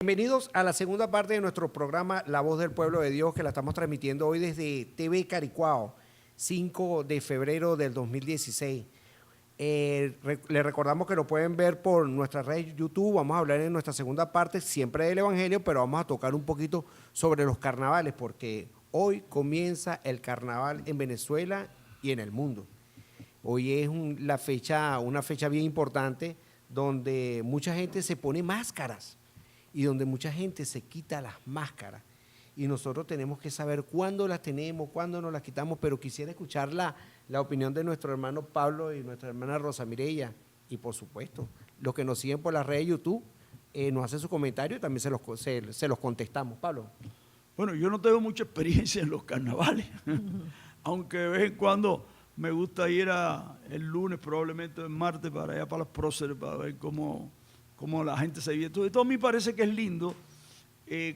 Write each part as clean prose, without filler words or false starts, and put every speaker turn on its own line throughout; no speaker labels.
Bienvenidos a la segunda parte de nuestro programa La Voz del Pueblo de Dios, que la estamos transmitiendo hoy desde TV Caricuao, 5 de febrero del 2016. Les recordamos que lo pueden ver por nuestra red YouTube. Vamos a hablar en nuestra segunda parte siempre del Evangelio, pero vamos a tocar un poquito sobre los carnavales, porque hoy comienza el carnaval en Venezuela y en el mundo. Hoy es una fecha bien importante donde mucha gente se pone máscaras y donde mucha gente se quita las máscaras. Y nosotros tenemos que saber cuándo las tenemos, cuándo nos las quitamos, pero quisiera escuchar la opinión de nuestro hermano Pablo y nuestra hermana Rosa Mireya. Y por supuesto, los que nos siguen por las redes de YouTube, nos hacen sus comentarios y también se los contestamos. Pablo.
Bueno, yo no tengo mucha experiencia en los carnavales, aunque de vez en cuando me gusta ir el lunes, probablemente el martes, para allá para los próceres, para ver cómo la gente se vive. Todo a mí parece que es lindo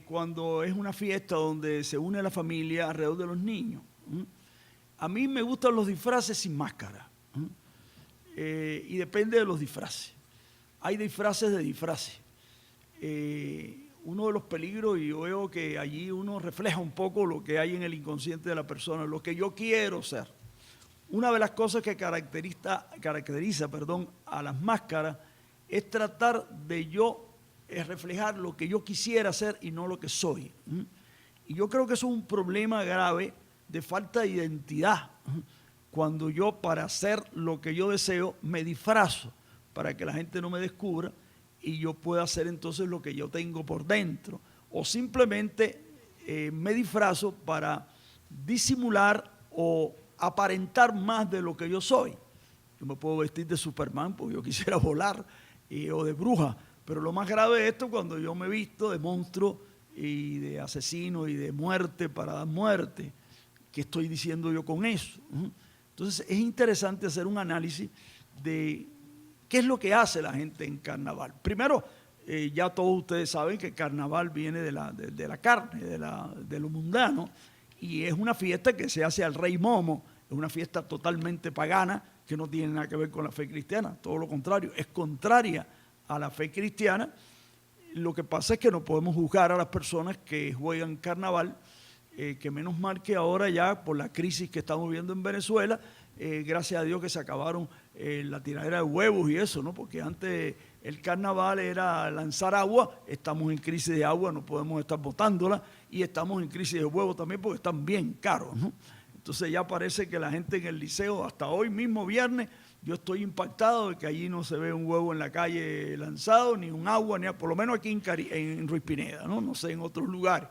cuando es una fiesta donde se une la familia alrededor de los niños. A mí me gustan los disfraces sin máscara, y depende de los disfraces. Hay disfraces de disfraces. Uno de los peligros, y yo veo que allí uno refleja un poco lo que hay en el inconsciente de la persona, lo que yo quiero ser. Una de las cosas que caracteriza a las máscaras es tratar de reflejar lo que yo quisiera ser y no lo que soy. Y yo creo que eso es un problema grave de falta de identidad. Cuando yo, para hacer lo que yo deseo, me disfrazo para que la gente no me descubra y yo pueda hacer entonces lo que yo tengo por dentro. O simplemente me disfrazo para disimular o aparentar más de lo que yo soy. Yo me puedo vestir de Superman porque yo quisiera volar, o de bruja, pero lo más grave de esto es cuando yo me visto de monstruo y de asesino y de muerte para dar muerte. ¿Qué estoy diciendo yo con eso? Entonces es interesante hacer un análisis de qué es lo que hace la gente en carnaval. Primero, ya todos ustedes saben que el carnaval viene de la carne, de lo mundano, y es una fiesta que se hace al Rey Momo, es una fiesta totalmente pagana que no tiene nada que ver con la fe cristiana, todo lo contrario, es contraria a la fe cristiana. Lo que pasa es que no podemos juzgar a las personas que juegan carnaval, que menos mal que ahora ya por la crisis que estamos viendo en Venezuela, gracias a Dios que se acabaron la tiradera de huevos y eso, ¿no? Porque antes el carnaval era lanzar agua, estamos en crisis de agua, no podemos estar botándola, y estamos en crisis de huevos también porque están bien caros, ¿no? Entonces ya parece que la gente en el liceo, hasta hoy mismo viernes, yo estoy impactado de que allí no se ve un huevo en la calle lanzado, ni un agua, ni por lo menos aquí en Ruiz Pineda, ¿no? No sé, en otros lugares.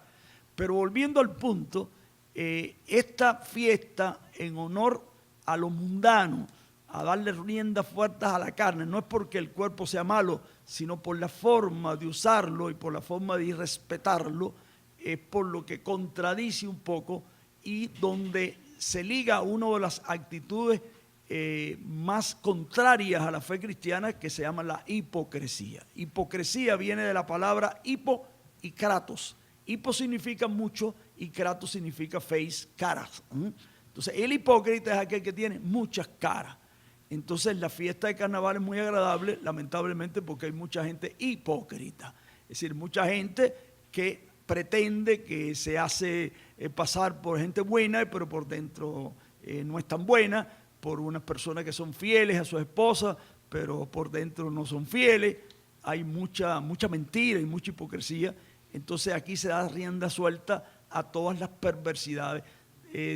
Pero volviendo al punto, esta fiesta en honor a lo mundano, a darle riendas fuertes a la carne, no es porque el cuerpo sea malo, sino por la forma de usarlo y por la forma de irrespetarlo, es por lo que contradice un poco y donde se liga una de las actitudes más contrarias a la fe cristiana, que se llama la hipocresía. Hipocresía viene de la palabra hipo y kratos. Hipo significa mucho y kratos significa face, caras. Entonces el hipócrita es aquel que tiene muchas caras. Entonces la fiesta de carnaval es muy agradable, lamentablemente, porque hay mucha gente hipócrita. Es decir, mucha gente que pretende, que se hace pasar por gente buena, pero por dentro no es tan buena, por unas personas que son fieles a su esposa, pero por dentro no son fieles. Hay mucha mentira y mucha hipocresía. Entonces aquí se da rienda suelta a todas las perversidades.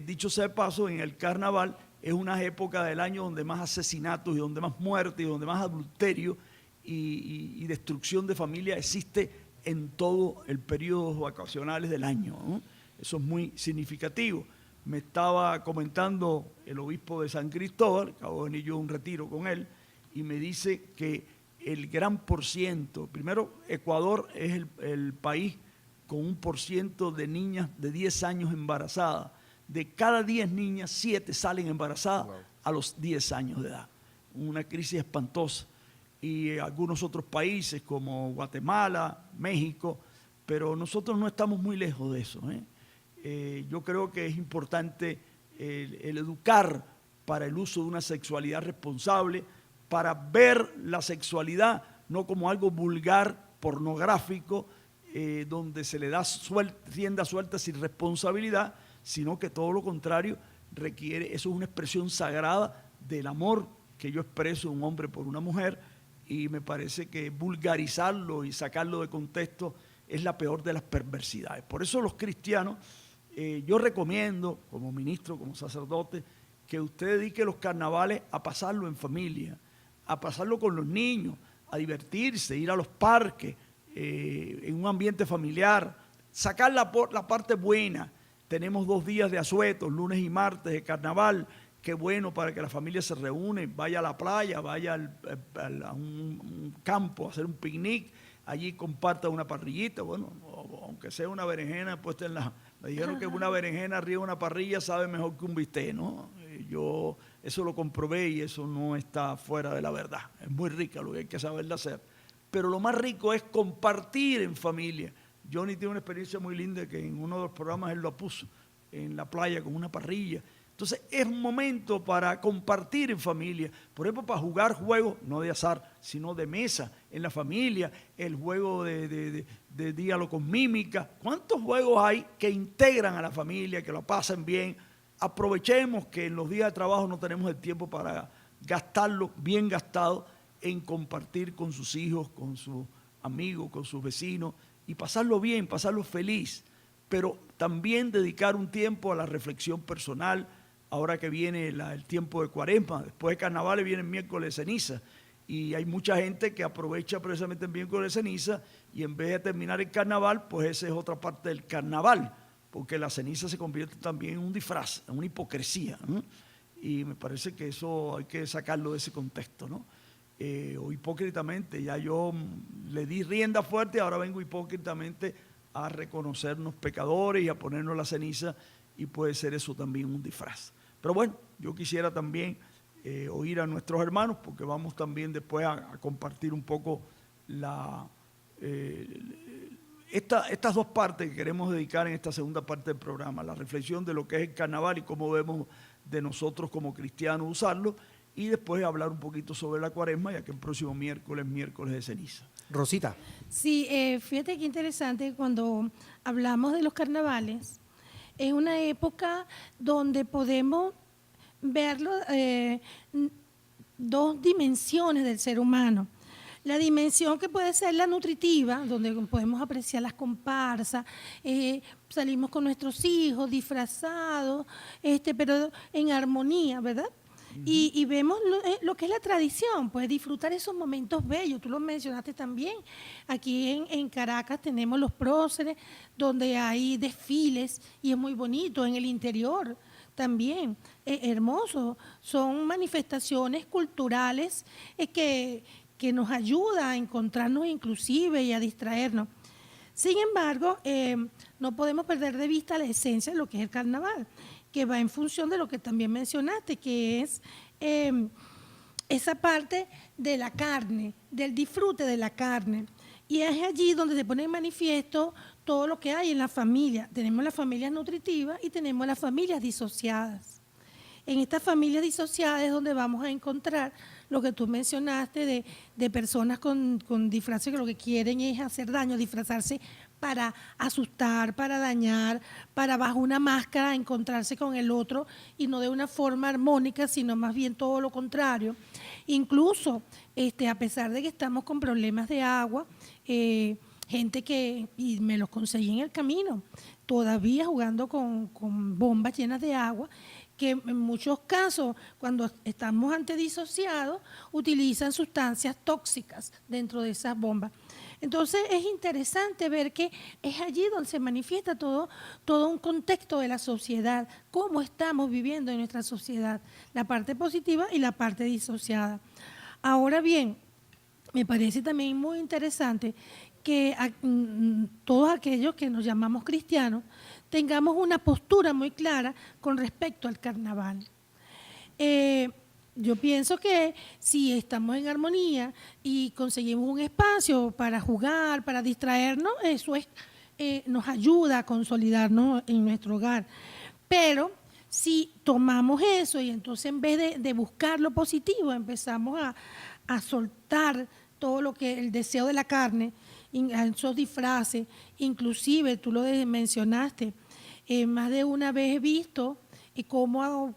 Dicho sea de paso, en el carnaval es una época del año donde más asesinatos y donde más muertes y donde más adulterio y destrucción de familia existe en todo el periodo vacacionales del año, ¿no? Eso es muy significativo. Me estaba comentando el obispo de San Cristóbal, acabo de venir yo a un retiro con él, y me dice que el gran porciento, primero Ecuador es el país con un porciento de niñas de 10 años embarazadas. De cada 10 niñas, 7 salen embarazadas a los 10 años de edad. Una crisis espantosa. Y algunos otros países como Guatemala, México, pero nosotros no estamos muy lejos de eso. Yo creo que es importante el educar para el uso de una sexualidad responsable, para ver la sexualidad no como algo vulgar, pornográfico, donde se le da rienda suelta sin responsabilidad, sino que todo lo contrario requiere, eso es una expresión sagrada del amor que yo expreso de un hombre por una mujer, y me parece que vulgarizarlo y sacarlo de contexto es la peor de las perversidades. Por eso los cristianos, yo recomiendo como ministro, como sacerdote, que usted dedique los carnavales a pasarlo en familia, a pasarlo con los niños, a divertirse, ir a los parques, en un ambiente familiar, sacar la parte buena. Tenemos 2 días de asueto, lunes y martes de carnaval. Qué bueno para que la familia se reúne, vaya a la playa, vaya a un campo a hacer un picnic, allí comparta una parrillita, bueno, aunque sea una berenjena puesta en la... Me dijeron que una berenjena arriba de una parrilla sabe mejor que un bistec, ¿no? Yo eso lo comprobé y eso no está fuera de la verdad. Es muy rica, lo que hay que saberla hacer. Pero lo más rico es compartir en familia. Johnny tiene una experiencia muy linda que en uno de los programas él lo puso en la playa con una parrilla. Entonces es un momento para compartir en familia, por ejemplo, para jugar juegos, no de azar, sino de mesa en la familia, el juego de diálogo con mímica. ¿Cuántos juegos hay que integran a la familia, que lo pasen bien? Aprovechemos que en los días de trabajo no tenemos el tiempo para gastarlo bien gastado en compartir con sus hijos, con sus amigos, con sus vecinos y pasarlo bien, pasarlo feliz, pero también dedicar un tiempo a la reflexión personal. Ahora que viene el tiempo de Cuaresma, después de carnavales viene el miércoles de ceniza y hay mucha gente que aprovecha precisamente el miércoles de ceniza y en vez de terminar el carnaval, pues esa es otra parte del carnaval, porque la ceniza se convierte también en un disfraz, en una hipocresía, ¿no? Y me parece que eso hay que sacarlo de ese contexto, ¿no? O hipócritamente, ya yo le di rienda fuerte y ahora vengo hipócritamente a reconocernos pecadores y a ponernos la ceniza, y puede ser eso también un disfraz. Pero bueno, yo quisiera también oír a nuestros hermanos, porque vamos también después a compartir un poco estas 2 partes que queremos dedicar en esta segunda parte del programa, la reflexión de lo que es el carnaval y cómo debemos de nosotros como cristianos usarlo, y después hablar un poquito sobre la Cuaresma, ya que el próximo miércoles de ceniza.
Rosita.
Sí, fíjate qué interesante cuando hablamos de los carnavales. Es una época donde podemos verlo, 2 dimensiones del ser humano. La dimensión que puede ser la nutritiva, donde podemos apreciar las comparsas, salimos con nuestros hijos disfrazados, pero en armonía, ¿verdad? Y vemos lo que es la tradición, pues disfrutar esos momentos bellos. Tú lo mencionaste también. Aquí en Caracas tenemos los próceres, donde hay desfiles y es muy bonito. En el interior también, hermoso. Son manifestaciones culturales que nos ayudan a encontrarnos inclusive y a distraernos. Sin embargo, no podemos perder de vista la esencia de lo que es el carnaval, que va en función de lo que también mencionaste, que es esa parte de la carne, del disfrute de la carne. Y es allí donde se pone en manifiesto todo lo que hay en la familia. Tenemos las familias nutritivas y tenemos las familias disociadas. En estas familias disociadas es donde vamos a encontrar lo que tú mencionaste de personas con disfraces que lo que quieren es hacer daño, disfrazarse para asustar, para dañar, para bajo una máscara encontrarse con el otro y no de una forma armónica, sino más bien todo lo contrario. Incluso, a pesar de que estamos con problemas de agua, gente y me los conseguí en el camino, todavía jugando con bombas llenas de agua, que en muchos casos, cuando estamos antidisociados, utilizan sustancias tóxicas dentro de esas bombas. Entonces es interesante ver que es allí donde se manifiesta todo un contexto de la sociedad, cómo estamos viviendo en nuestra sociedad, la parte positiva y la parte disociada. Ahora bien, me parece también muy interesante que todos aquellos que nos llamamos cristianos tengamos una postura muy clara con respecto al carnaval. Yo pienso que si estamos en armonía y conseguimos un espacio para jugar, para distraernos, eso nos ayuda a consolidarnos en nuestro hogar. Pero si tomamos eso y entonces en vez de buscar lo positivo, empezamos a soltar todo lo que el deseo de la carne esos disfraces, inclusive tú lo mencionaste, más de una vez he visto cómo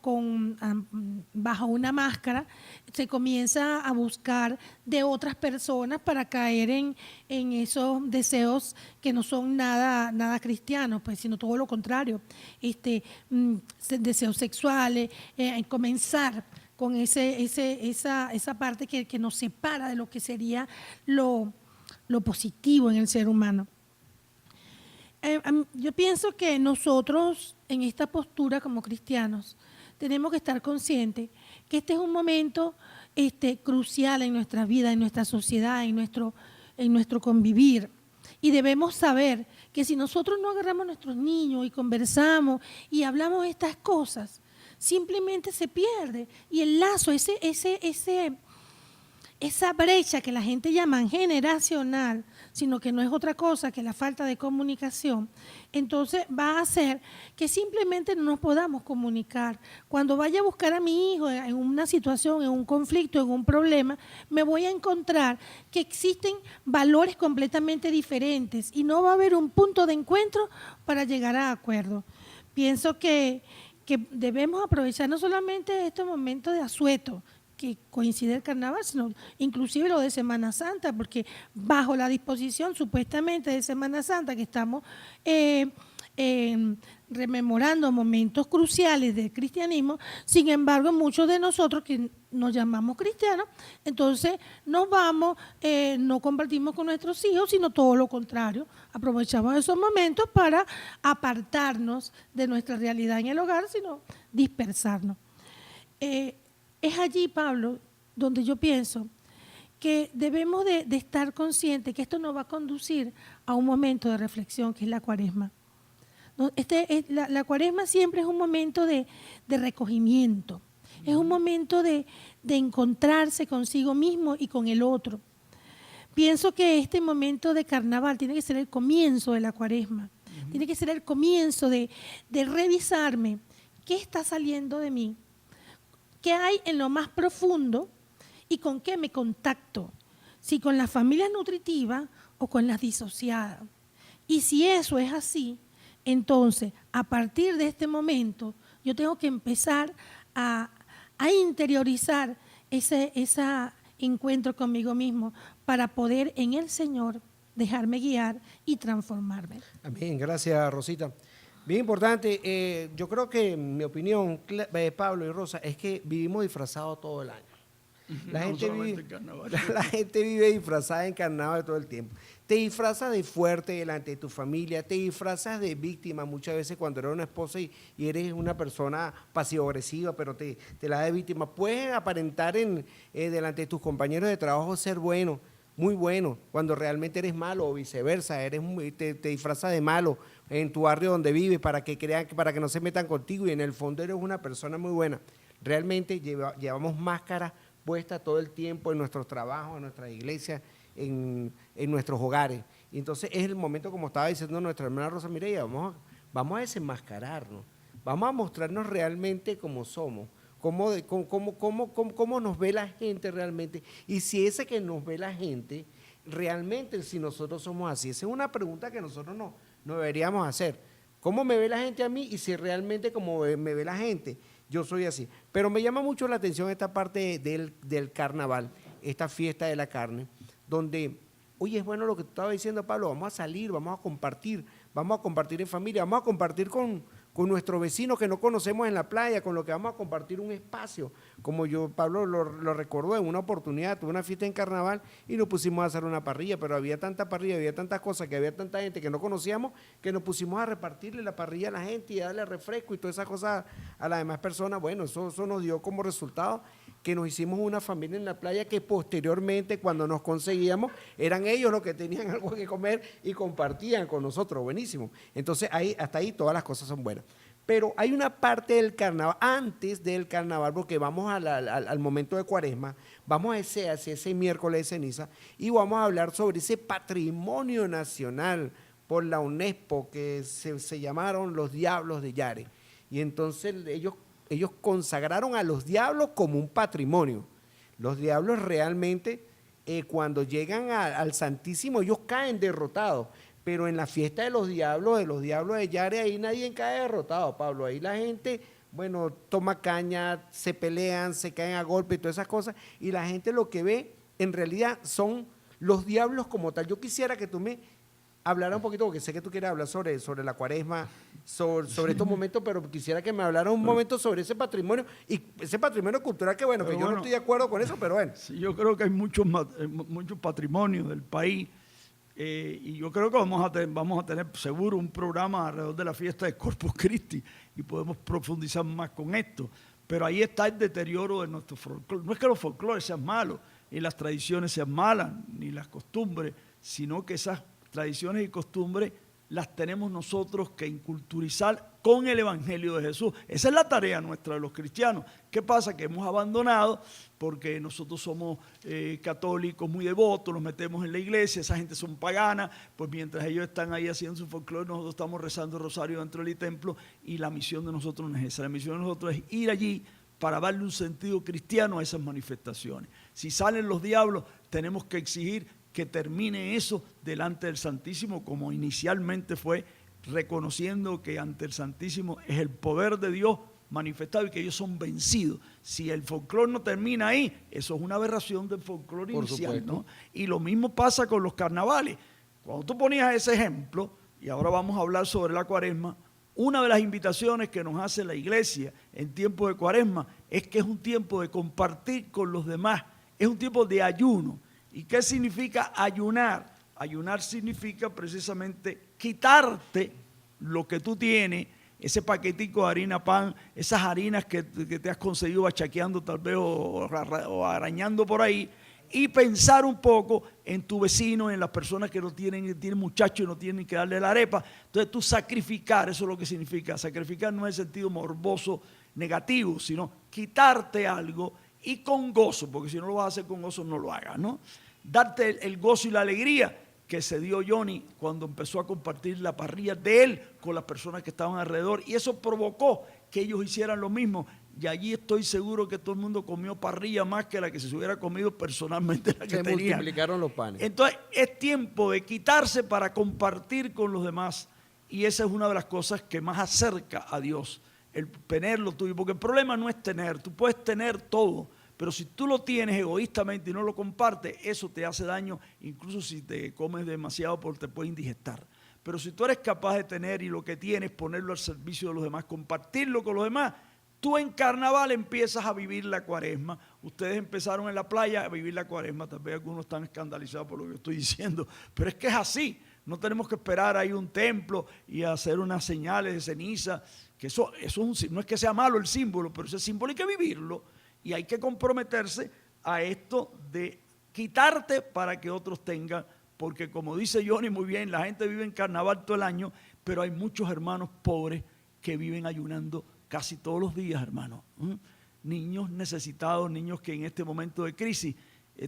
bajo una máscara se comienza a buscar de otras personas para caer en esos deseos que no son nada cristianos, pues, sino todo lo contrario, deseos sexuales, comenzar con esa parte que nos separa de lo que sería lo positivo en el ser humano. Yo pienso que nosotros en esta postura como cristianos tenemos que estar conscientes que este es un momento crucial en nuestra vida, en nuestra sociedad, en nuestro convivir. Y debemos saber que si nosotros no agarramos a nuestros niños y conversamos y hablamos estas cosas, simplemente se pierde. Y el lazo, esa brecha que la gente llama generacional, sino que no es otra cosa que la falta de comunicación, entonces va a hacer que simplemente no nos podamos comunicar. Cuando vaya a buscar a mi hijo en una situación, en un conflicto, en un problema, me voy a encontrar que existen valores completamente diferentes y no va a haber un punto de encuentro para llegar a acuerdo. Pienso que debemos aprovechar no solamente estos momentos de asueto, que coincide el carnaval, sino inclusive lo de Semana Santa, porque bajo la disposición supuestamente de Semana Santa que estamos rememorando momentos cruciales del cristianismo, sin embargo muchos de nosotros que nos llamamos cristianos, entonces nos vamos, no compartimos con nuestros hijos, sino todo lo contrario, aprovechamos esos momentos para apartarnos de nuestra realidad en el hogar, sino dispersarnos. Es allí, Pablo, donde yo pienso que debemos de estar conscientes que esto nos va a conducir a un momento de reflexión, que es la Cuaresma. La Cuaresma siempre es un momento de recogimiento, es un momento de encontrarse consigo mismo y con el otro. Pienso que este momento de carnaval tiene que ser el comienzo de la Cuaresma, tiene que ser el comienzo de revisarme qué está saliendo de mí, qué hay en lo más profundo y con qué me contacto, si con las familias nutritivas o con las disociadas. Y si eso es así, entonces, a partir de este momento, yo tengo que empezar a interiorizar ese encuentro conmigo mismo para poder en el Señor dejarme guiar y transformarme.
Amén, gracias Rosita. Bien importante, yo creo que mi opinión, Pablo y Rosa, es que vivimos disfrazados todo el año. La gente vive disfrazada en carnaval todo el tiempo. Te disfrazas de fuerte delante de tu familia, te disfrazas de víctima muchas veces cuando eres una esposa y eres una persona pasivo-agresiva, pero te la da de víctima. Puedes aparentar delante de tus compañeros de trabajo ser bueno, muy bueno, cuando realmente eres malo o viceversa, te disfrazas de malo en tu barrio donde vives para que crean, para que no se metan contigo y en el fondo eres una persona muy buena. Realmente llevamos máscaras puestas todo el tiempo en nuestros trabajos, en nuestras iglesias, en nuestros hogares. Y entonces es el momento, como estaba diciendo nuestra hermana Rosa Mireya, vamos a desenmascararnos, vamos a mostrarnos realmente como somos. ¿Cómo nos ve la gente realmente? Y si ese que nos ve la gente, realmente si nosotros somos así. Esa es una pregunta que nosotros no deberíamos hacer. ¿Cómo me ve la gente a mí? Y si realmente como me ve la gente, yo soy así. Pero me llama mucho la atención esta parte del carnaval, esta fiesta de la carne, donde, oye, es bueno lo que tú estabas diciendo, Pablo, vamos a salir, vamos a compartir en familia, vamos a compartir con nuestros vecinos que no conocemos en la playa, con lo que vamos a compartir un espacio. Como Pablo lo recordó en una oportunidad, tuve una fiesta en carnaval y nos pusimos a hacer una parrilla, pero había tanta parrilla, había tantas cosas, que había tanta gente que no conocíamos, que nos pusimos a repartirle la parrilla a la gente y a darle refresco y todas esas cosas a las demás personas. Bueno, eso nos dio como resultado que nos hicimos una familia en la playa que posteriormente, cuando nos conseguíamos, eran ellos los que tenían algo que comer y compartían con nosotros. Buenísimo. Entonces, hasta ahí todas las cosas son buenas. Pero hay una parte del carnaval, antes del carnaval, porque vamos al momento de Cuaresma, vamos hacia ese miércoles de ceniza y vamos a hablar sobre ese patrimonio nacional por la UNESCO que se llamaron los Diablos de Yare. Y entonces ellos consagraron a los diablos como un patrimonio. Los diablos realmente cuando llegan al Santísimo, ellos caen derrotados. Pero en la fiesta de los diablos de Yare, ahí nadie cae derrotado, Pablo. Ahí la gente, bueno, toma caña, se pelean, se caen a golpe y todas esas cosas. Y la gente lo que ve, en realidad, son los diablos como tal. Yo quisiera que tú me hablara un poquito, porque sé que tú quieres hablar sobre la Cuaresma, sobre estos momentos, pero quisiera que me hablara un momento sobre ese patrimonio, y ese patrimonio cultural que, bueno, que yo no estoy de acuerdo con eso, pero bueno.
Sí, yo creo que hay muchos patrimonios del país, y yo creo que vamos a tener seguro un programa alrededor de la fiesta de Corpus Christi, y podemos profundizar más con esto. Pero ahí está el deterioro de nuestro folclore. No es que los folclores sean malos, ni las tradiciones sean malas, ni las costumbres, sino que esas tradiciones y costumbres las tenemos nosotros que inculturizar con el Evangelio de Jesús. Esa es la tarea nuestra de los cristianos. ¿Qué pasa? Que hemos abandonado porque nosotros somos católicos muy devotos, nos metemos en la iglesia, esa gente son paganas, pues mientras ellos están ahí haciendo su folclore, nosotros estamos rezando el rosario dentro del templo, y la misión de nosotros no es esa. La misión de nosotros es ir allí para darle un sentido cristiano a esas manifestaciones. Si salen los diablos, tenemos que exigir que termine eso delante del Santísimo, como inicialmente fue, reconociendo que ante el Santísimo es el poder de Dios manifestado y que ellos son vencidos. Si el folclore no termina ahí, eso es una aberración del folclore inicial, ¿no? Y lo mismo pasa con los carnavales. Cuando tú ponías ese ejemplo, y ahora vamos a hablar sobre la Cuaresma, una de las invitaciones que nos hace la iglesia en tiempo de Cuaresma es que es un tiempo de compartir con los demás, es un tiempo de ayuno. ¿Y qué significa ayunar? Ayunar significa precisamente quitarte lo que tú tienes, ese paquetico de harina pan, esas harinas que te has conseguido bachaqueando tal vez o arañando por ahí, y pensar un poco en tu vecino, en las personas que tienen muchachos y no tienen que darle la arepa. Entonces tú sacrificar, eso es lo que significa. Sacrificar no es el sentido morboso negativo, sino quitarte algo y con gozo, porque si no lo vas a hacer con gozo, no lo hagas, ¿no? Darte el gozo y la alegría que se dio Johnny cuando empezó a compartir la parrilla de él con las personas que estaban alrededor, y eso provocó que ellos hicieran lo mismo, y allí estoy seguro que todo el mundo comió parrilla más que la que se hubiera comido personalmente la que
Se
tenía.
multiplicaron los panes.
Entonces es tiempo de quitarse para compartir con los demás, y esa es una de las cosas que más acerca a Dios, el tener lo tuyo, porque el problema no es tener, tú puedes tener todo, pero si tú lo tienes egoístamente y no lo compartes, eso te hace daño, incluso si te comes demasiado porque te puede indigestar. Pero si tú eres capaz de tener y lo que tienes, ponerlo al servicio de los demás, compartirlo con los demás, tú en carnaval empiezas a vivir la Cuaresma. Ustedes empezaron en la playa a vivir la Cuaresma, tal vez algunos están escandalizados por lo que estoy diciendo, pero es que es así. No tenemos que esperar ahí un templo y hacer unas señales de ceniza, que eso no es que sea malo el símbolo, pero ese símbolo hay que vivirlo. Y hay que comprometerse a esto de quitarte para que otros tengan, porque como dice Johnny muy bien, la gente vive en carnaval todo el año, pero hay muchos hermanos pobres que viven ayunando casi todos los días, hermano. Niños necesitados, niños que en este momento de crisis,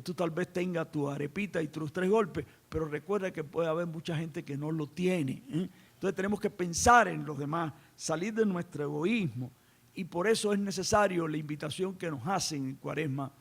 tú tal vez tengas tu arepita y tus 3 golpes, pero recuerda que puede haber mucha gente que no lo tiene. Entonces tenemos que pensar en los demás, salir de nuestro egoísmo. Y por eso es necesario la invitación que nos hacen en Cuaresma.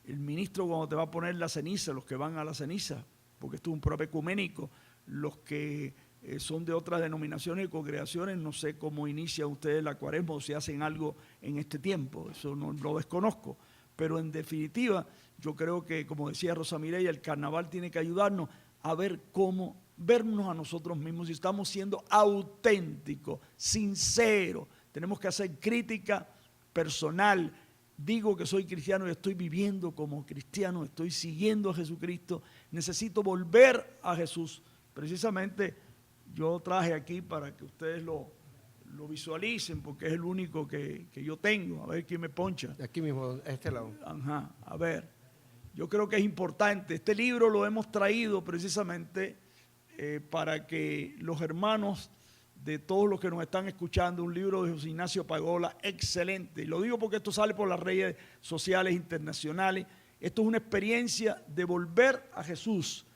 El ministro cuando te va a poner la ceniza, los que van a la ceniza, porque esto es un programa ecuménico, los que son de otras denominaciones y congregaciones, no sé cómo inician ustedes la Cuaresma o si hacen algo en este tiempo, eso no lo desconozco. Pero en definitiva, yo creo que, como decía Rosa Mireya, el carnaval tiene que ayudarnos a ver cómo vernos a nosotros mismos, si estamos siendo auténticos, sinceros. Tenemos que hacer crítica personal. Digo que soy cristiano y estoy viviendo como cristiano, estoy siguiendo a Jesucristo. Necesito volver a Jesús. Precisamente yo traje aquí para que ustedes lo visualicen, porque es el único que yo tengo. A ver quién me poncha.
Aquí mismo, a este lado.
Ajá, a ver. Yo creo que es importante. Este libro lo hemos traído precisamente para que los hermanos de todos los que nos están escuchando, un libro de José Ignacio Pagola, excelente. Y lo digo porque esto sale por las redes sociales internacionales. Esto es una experiencia de volver a Jesús.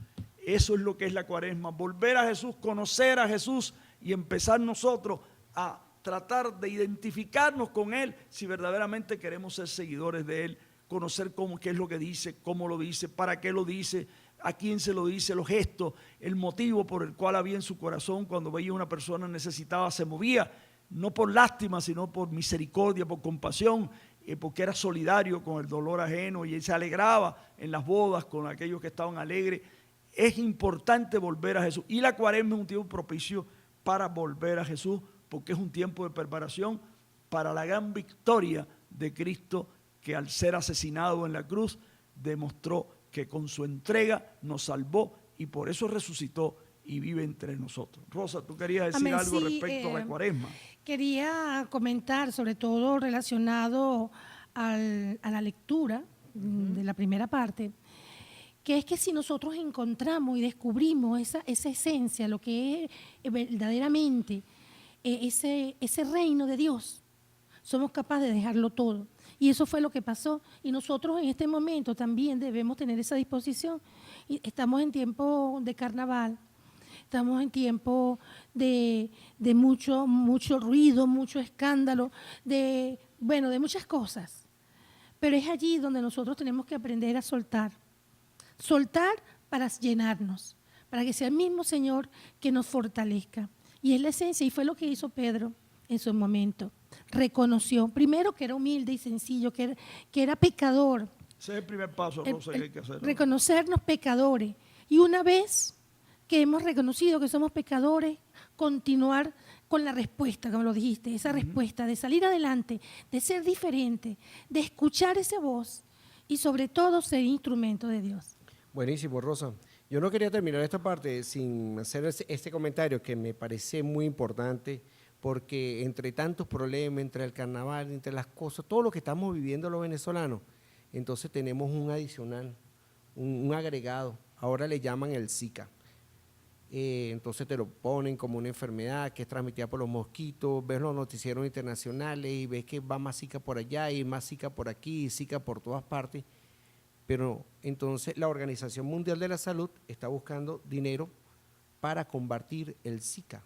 Eso es lo que es la Cuaresma, volver a Jesús, conocer a Jesús y empezar nosotros a tratar de identificarnos con Él si verdaderamente queremos ser seguidores de Él conocer qué es lo que dice, cómo lo dice, para qué lo dice, a quién se lo dice, los gestos, el motivo por el cual había en su corazón cuando veía a una persona necesitada, se movía, no por lástima, sino por misericordia, por compasión, porque era solidario con el dolor ajeno y él se alegraba en las bodas con aquellos que estaban alegres. Es importante volver a Jesús. Y la Cuaresma es un tiempo propicio para volver a Jesús, porque es un tiempo de preparación para la gran victoria de Cristo, que al ser asesinado en la cruz demostró que con su entrega nos salvó y por eso resucitó y vive entre nosotros. Rosa, tú querías decir
Amén,
algo
sí,
respecto a la Cuaresma.
Quería comentar, sobre todo relacionado a la lectura de la primera parte, que es que si nosotros encontramos y descubrimos esa esencia, lo que es verdaderamente ese reino de Dios, somos capaces de dejarlo todo. Y eso fue lo que pasó. Y nosotros en este momento también debemos tener esa disposición. Y estamos en tiempo de carnaval, estamos en tiempo de mucho ruido, mucho escándalo, de muchas cosas. Pero es allí donde nosotros tenemos que aprender a soltar. Soltar para llenarnos, para que sea el mismo Señor que nos fortalezca. Y es la esencia, y fue lo que hizo Pedro en su momento. Reconoció, primero, que era humilde y sencillo, que era pecador.
Ese es el primer paso, Rosa, que hay que hacer.
Reconocernos pecadores. Y una vez que hemos reconocido que somos pecadores, continuar con la respuesta, como lo dijiste, esa respuesta de salir adelante, de ser diferente, de escuchar esa voz y sobre todo ser instrumento de Dios.
Buenísimo, Rosa. Yo no quería terminar esta parte sin hacer este comentario que me parece muy importante, porque entre tantos problemas, entre el carnaval, entre las cosas, todo lo que estamos viviendo los venezolanos, entonces tenemos un adicional, un agregado. Ahora le llaman el Zika. Entonces te lo ponen como una enfermedad que es transmitida por los mosquitos, ves los noticieros internacionales y ves que va más Zika por allá y más Zika por aquí y Zika por todas partes. Pero entonces la Organización Mundial de la Salud está buscando dinero para combatir el Zika.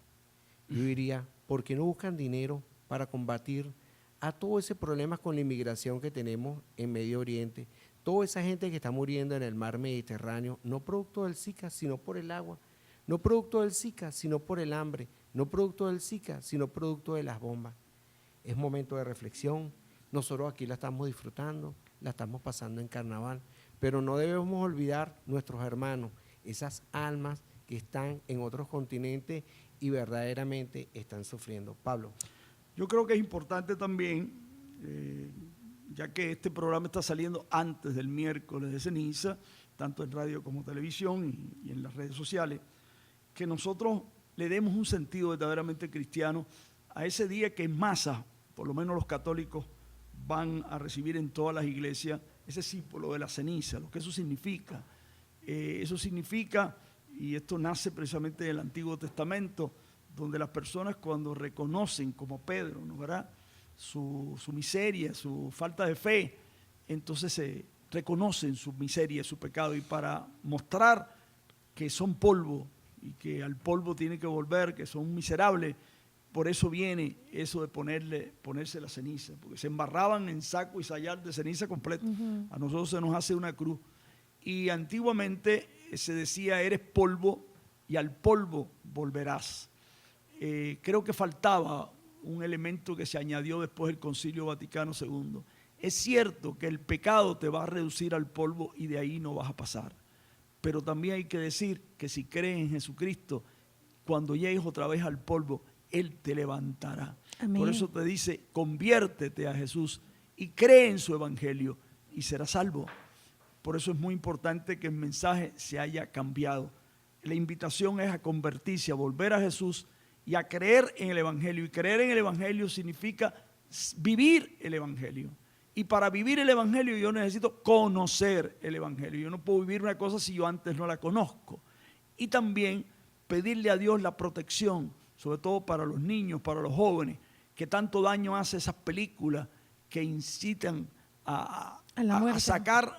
Yo diría, ¿por qué no buscan dinero para combatir a todo ese problema con la inmigración que tenemos en Medio Oriente? Toda esa gente que está muriendo en el mar Mediterráneo, no producto del Zika, sino por el agua. No producto del Zika, sino por el hambre. No producto del Zika, sino producto de las bombas. Es momento de reflexión. Nosotros aquí la estamos disfrutando, la estamos pasando en carnaval, pero no debemos olvidar nuestros hermanos, esas almas que están en otros continentes y verdaderamente están sufriendo. Pablo.
Yo creo que es importante también, ya que este programa está saliendo antes del miércoles de ceniza, tanto en radio como televisión y en las redes sociales, que nosotros le demos un sentido verdaderamente cristiano a ese día que en masa, por lo menos los católicos, van a recibir en todas las iglesias ese símbolo de la ceniza, lo que eso significa. Eso significa, y esto nace precisamente del Antiguo Testamento, donde las personas cuando reconocen, como Pedro, ¿no, verdad?, su miseria, su falta de fe, entonces se reconocen su miseria, su pecado, y para mostrar que son polvo y que al polvo tienen que volver, que son miserables, por eso viene eso de ponerse la ceniza, porque se embarraban en saco y sayal de ceniza completo. A nosotros se nos hace una cruz. Y antiguamente se decía, eres polvo y al polvo volverás. Creo que faltaba un elemento que se añadió después del Concilio Vaticano II. Es cierto que el pecado te va a reducir al polvo y de ahí no vas a pasar. Pero también hay que decir que si crees en Jesucristo, cuando llegues otra vez al polvo, Él te levantará. Amén. Por eso te dice, conviértete a Jesús y cree en su evangelio y serás salvo. Por eso es muy importante que el mensaje se haya cambiado. La invitación es a convertirse, a volver a Jesús y a creer en el evangelio. Y creer en el evangelio significa vivir el evangelio. Y para vivir el evangelio yo necesito conocer el evangelio. Yo no puedo vivir una cosa si yo antes no la conozco. Y también pedirle a Dios la protección, sobre todo para los niños, para los jóvenes, que tanto daño hace esas películas que incitan a sacar,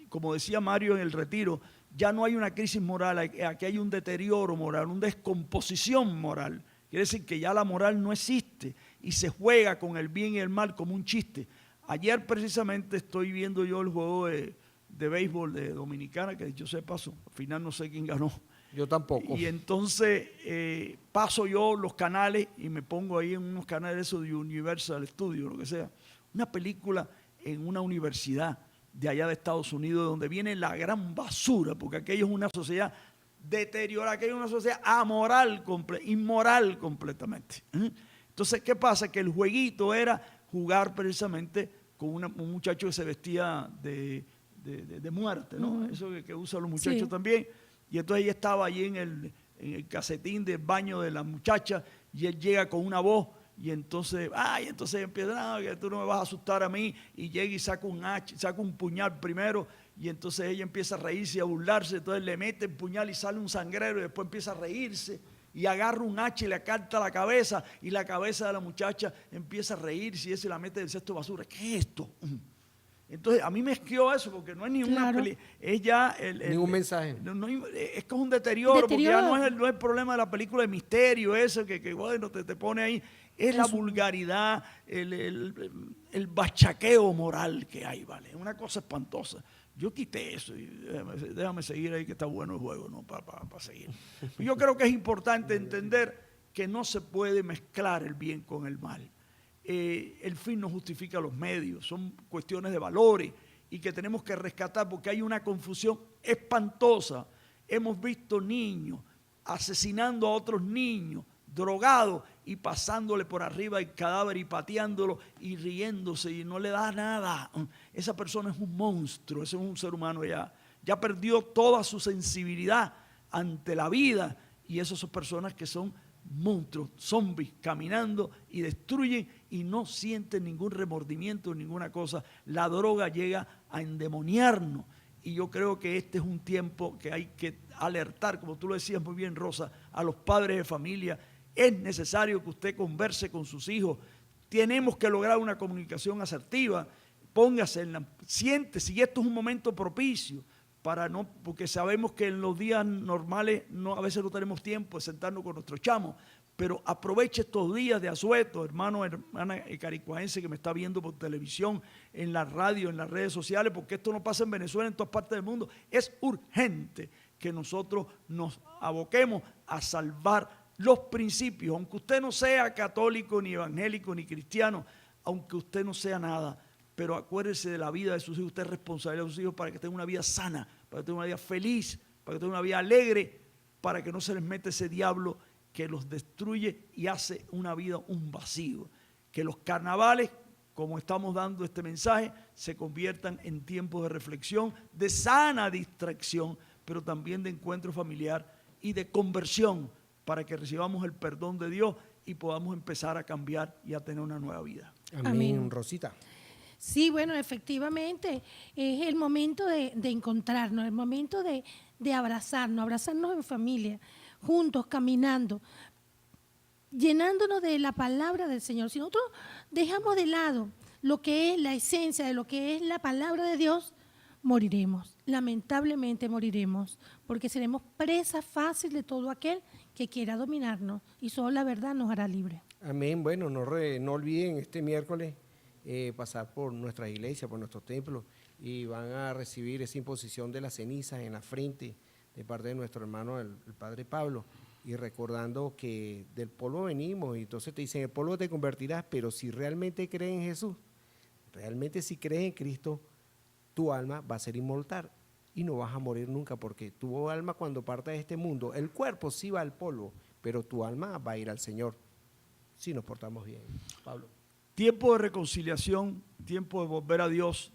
como decía Mario en el retiro, ya no hay una crisis moral, aquí hay un deterioro moral, una descomposición moral. Quiere decir que ya la moral no existe y se juega con el bien y el mal como un chiste. Ayer precisamente estoy viendo yo el juego de béisbol de Dominicana, que dicho sea de paso, al final no sé quién ganó.
Yo tampoco.
Y entonces paso yo los canales y me pongo ahí en unos canales esos de Universal Studios, lo que sea. Una película en una universidad de allá de Estados Unidos, donde viene la gran basura, porque aquello es una sociedad deteriorada, aquello es una sociedad amoral, inmoral completamente. Entonces, ¿qué pasa? Que el jueguito era jugar precisamente con un muchacho que se vestía de muerte, ¿no? Eso que usan los muchachos también. Y entonces ella estaba allí en el casetín del baño de la muchacha y él llega con una voz y entonces empieza, que tú no me vas a asustar a mí, y llega y saca un puñal primero y entonces ella empieza a reírse y a burlarse, entonces le mete el puñal y sale un sangrero y después empieza a reírse y agarra un hacha y le carta la cabeza y la cabeza de la muchacha empieza a reírse y ese la mete del cesto de basura. ¿Qué es esto? Entonces, a mí me esquió eso, porque no es ni una película, es ya
ningún mensaje.
Es que es un deterioro, porque ya no es el problema de la película de misterio, eso que bueno, te pone ahí. Es la vulgaridad, el bachaqueo moral que hay, ¿vale? Es una cosa espantosa. Yo quité eso y déjame seguir ahí, que está bueno el juego, ¿no? Para seguir. Yo creo que es importante entender que no se puede mezclar el bien con el mal. El fin no justifica los medios, son cuestiones de valores y que tenemos que rescatar, porque hay una confusión espantosa. Hemos visto niños asesinando a otros niños, drogados y pasándole por arriba el cadáver y pateándolo y riéndose y no le da nada. Esa persona es un monstruo, ese es un ser humano ya perdió toda su sensibilidad ante la vida, y esas son personas que son monstruos, zombies, caminando y destruyen y no sienten ningún remordimiento, ninguna cosa. La droga llega a endemoniarnos y yo creo que este es un tiempo que hay que alertar, como tú lo decías muy bien, Rosa, a los padres de familia. Es necesario que usted converse con sus hijos. Tenemos que lograr una comunicación asertiva. Póngase siéntese, y esto es un momento propicio porque sabemos que en los días normales a veces no tenemos tiempo de sentarnos con nuestros chamos, pero aproveche estos días de asueto, hermano, hermana caricuaense que me está viendo por televisión, en la radio, en las redes sociales, porque esto no pasa en Venezuela, en todas partes del mundo. Es urgente que nosotros nos aboquemos a salvar los principios, aunque usted no sea católico, ni evangélico, ni cristiano, aunque usted no sea nada. Pero acuérdese de la vida de sus hijos. Usted es responsable de sus hijos para que tengan una vida sana, para que tengan una vida feliz, para que tengan una vida alegre, para que no se les mete ese diablo que los destruye y hace una vida un vacío. Que los carnavales, como estamos dando este mensaje, se conviertan en tiempos de reflexión, de sana distracción, pero también de encuentro familiar y de conversión, para que recibamos el perdón de Dios y podamos empezar a cambiar y a tener una nueva vida.
Amén. Rosita.
Sí, bueno, efectivamente, es el momento de encontrarnos, el momento de abrazarnos en familia, juntos, caminando, llenándonos de la palabra del Señor. Si nosotros dejamos de lado lo que es la esencia de lo que es la palabra de Dios, moriremos, lamentablemente moriremos, porque seremos presa fácil de todo aquel que quiera dominarnos, y solo la verdad nos hará libres.
Amén. Bueno, no olviden este miércoles pasar por nuestras iglesias, por nuestros templos, y van a recibir esa imposición de las cenizas en la frente de parte de nuestro hermano, el Padre Pablo, y recordando que del polvo venimos, y entonces te dicen, el polvo te convertirás, pero si realmente crees en Jesús, realmente si crees en Cristo, tu alma va a ser inmortal y no vas a morir nunca, porque tu alma, cuando parta de este mundo, el cuerpo sí va al polvo, pero tu alma va a ir al Señor si nos portamos bien. Pablo.
Tiempo de reconciliación, tiempo de volver a Dios,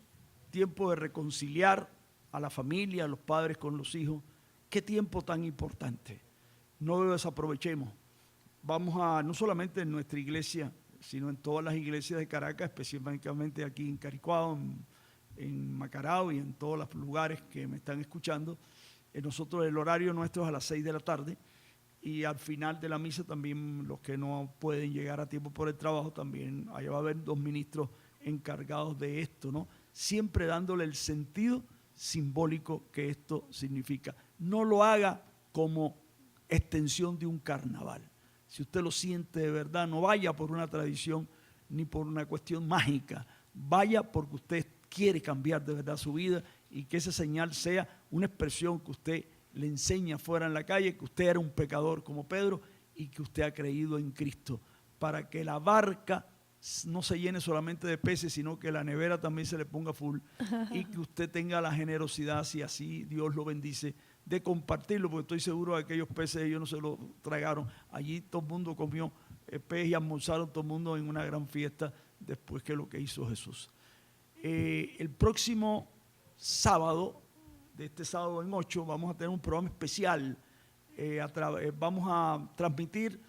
tiempo de reconciliar a la familia, a los padres con los hijos. Qué tiempo tan importante. No lo desaprovechemos. Vamos a, no solamente en nuestra iglesia, sino en todas las iglesias de Caracas, específicamente aquí en Caricuao, en Macarao y en todos los lugares que me están escuchando. Nosotros el horario nuestro es a las 6 de la tarde. Y al final de la misa también los que no pueden llegar a tiempo por el trabajo, también allá va a haber 2 ministros encargados de esto, ¿no? Siempre dándole el sentido simbólico que esto significa. No lo haga como extensión de un carnaval. Si usted lo siente de verdad, no vaya por una tradición ni por una cuestión mágica. vaya porque usted quiere cambiar de verdad su vida y que esa señal sea una expresión que usted le enseña fuera en la calle, que usted era un pecador como Pedro y que usted ha creído en Cristo, para que la barca no se llene solamente de peces, sino que la nevera también se le ponga full y que usted tenga la generosidad, si así Dios lo bendice, de compartirlo, porque estoy seguro de que aquellos peces ellos no se lo tragaron. Allí todo el mundo comió pez y almorzaron todo el mundo en una gran fiesta después que lo que hizo Jesús. El próximo sábado, de este sábado en 8, vamos a tener un programa especial. Vamos a transmitir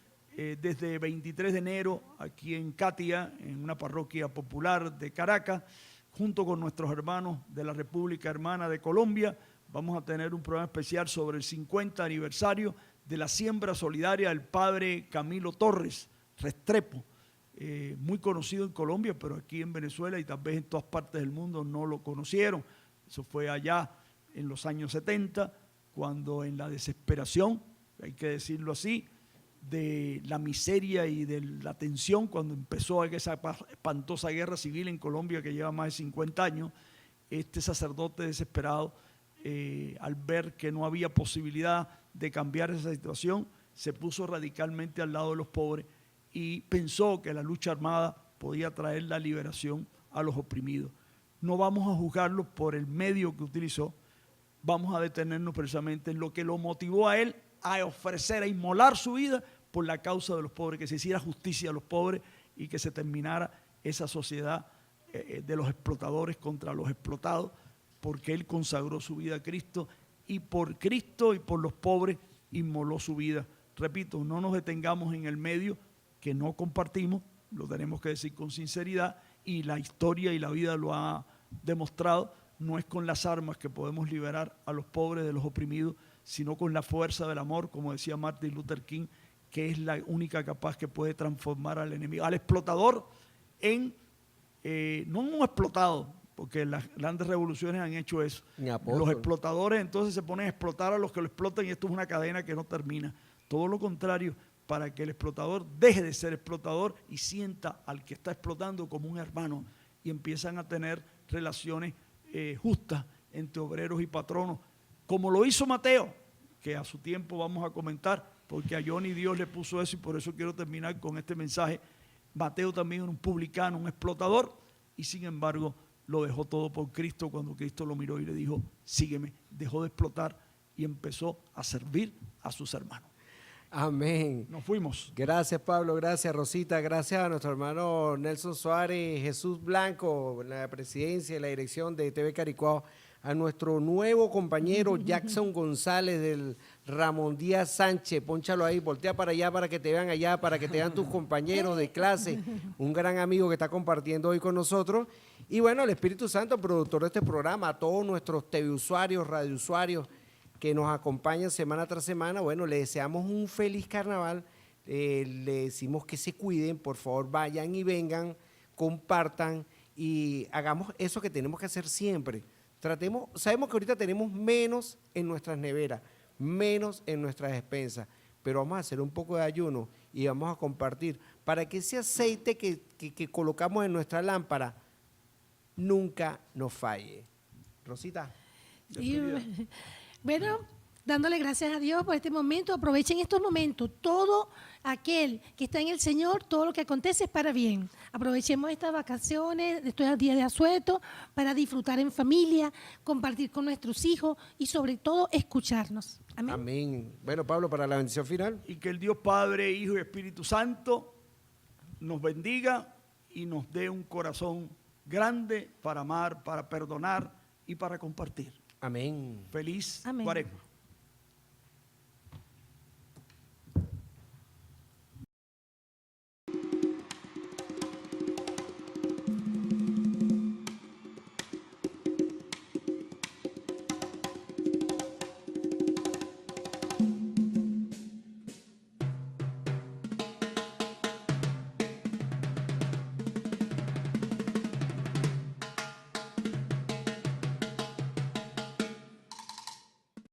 desde 23 de enero aquí en Catia, en una parroquia popular de Caracas, junto con nuestros hermanos de la República Hermana de Colombia. Vamos a tener un programa especial sobre el 50 aniversario de la siembra solidaria del padre Camilo Torres Restrepo, muy conocido en Colombia, pero aquí en Venezuela y tal vez en todas partes del mundo no lo conocieron. Eso fue allá en los años 70, cuando en la desesperación, hay que decirlo así, de la miseria y de la tensión, cuando empezó esa espantosa guerra civil en Colombia que lleva más de 50 años, este sacerdote desesperado, al ver que no había posibilidad de cambiar esa situación, se puso radicalmente al lado de los pobres y pensó que la lucha armada podía traer la liberación a los oprimidos. No vamos a juzgarlo por el medio que utilizó, vamos a detenernos precisamente en lo que lo motivó a él a ofrecer, a inmolar su vida por la causa de los pobres, que se hiciera justicia a los pobres y que se terminara esa sociedad de los explotadores contra los explotados, porque él consagró su vida a Cristo y por Cristo y por los pobres inmoló su vida. Repito, no nos detengamos en el medio que no compartimos, lo tenemos que decir con sinceridad y la historia y la vida lo ha demostrado. No es con las armas que podemos liberar a los pobres de los oprimidos, sino con la fuerza del amor, como decía Martin Luther King, que es la única capaz que puede transformar al enemigo, al explotador en, no un explotado, porque las grandes revoluciones han hecho eso. Los explotadores entonces se ponen a explotar a los que lo explotan y esto es una cadena que no termina. Todo lo contrario, para que el explotador deje de ser explotador y sienta al que está explotando como un hermano y empiezan a tener relaciones justas entre obreros y patronos, como lo hizo Mateo, que a su tiempo vamos a comentar, porque a Johnny Dios le puso eso y por eso quiero terminar con este mensaje. Mateo también era un publicano, un explotador, y sin embargo lo dejó todo por Cristo cuando Cristo lo miró y le dijo, sígueme, dejó de explotar y empezó a servir a sus hermanos.
Amén.
Nos fuimos.
Gracias, Pablo. Gracias, Rosita. Gracias a nuestro hermano Nelson Suárez, Jesús Blanco, la presidencia y la dirección de TV Caricuao, a nuestro nuevo compañero Jackson González del Ramón Díaz Sánchez. Pónchalo ahí, voltea para allá para que te vean allá, para que te vean tus compañeros de clase. Un gran amigo que está compartiendo hoy con nosotros. Y bueno, el Espíritu Santo, productor de este programa, a todos nuestros TV usuarios, radio usuarios que nos acompañan semana tras semana. Bueno, le deseamos un feliz carnaval. Le decimos que se cuiden, por favor, vayan y vengan, compartan y hagamos eso que tenemos que hacer siempre. Sabemos que ahorita tenemos menos en nuestras neveras, menos en nuestras despensas, pero vamos a hacer un poco de ayuno y vamos a compartir para que ese aceite que colocamos en nuestra lámpara nunca nos falle. Rosita.
Sí, bueno, dándole gracias a Dios por este momento. Aprovechen estos momentos. Todo aquel que está en el Señor, todo lo que acontece es para bien. Aprovechemos estas vacaciones, estos días de asueto, para disfrutar en familia, compartir con nuestros hijos y sobre todo escucharnos. Amén.
Amén. Bueno, Pablo, para la bendición final.
Y que el Dios Padre, Hijo y Espíritu Santo nos bendiga y nos dé un corazón grande para amar, para perdonar y para compartir.
Amén.
Feliz
Amén.
Cuaresma.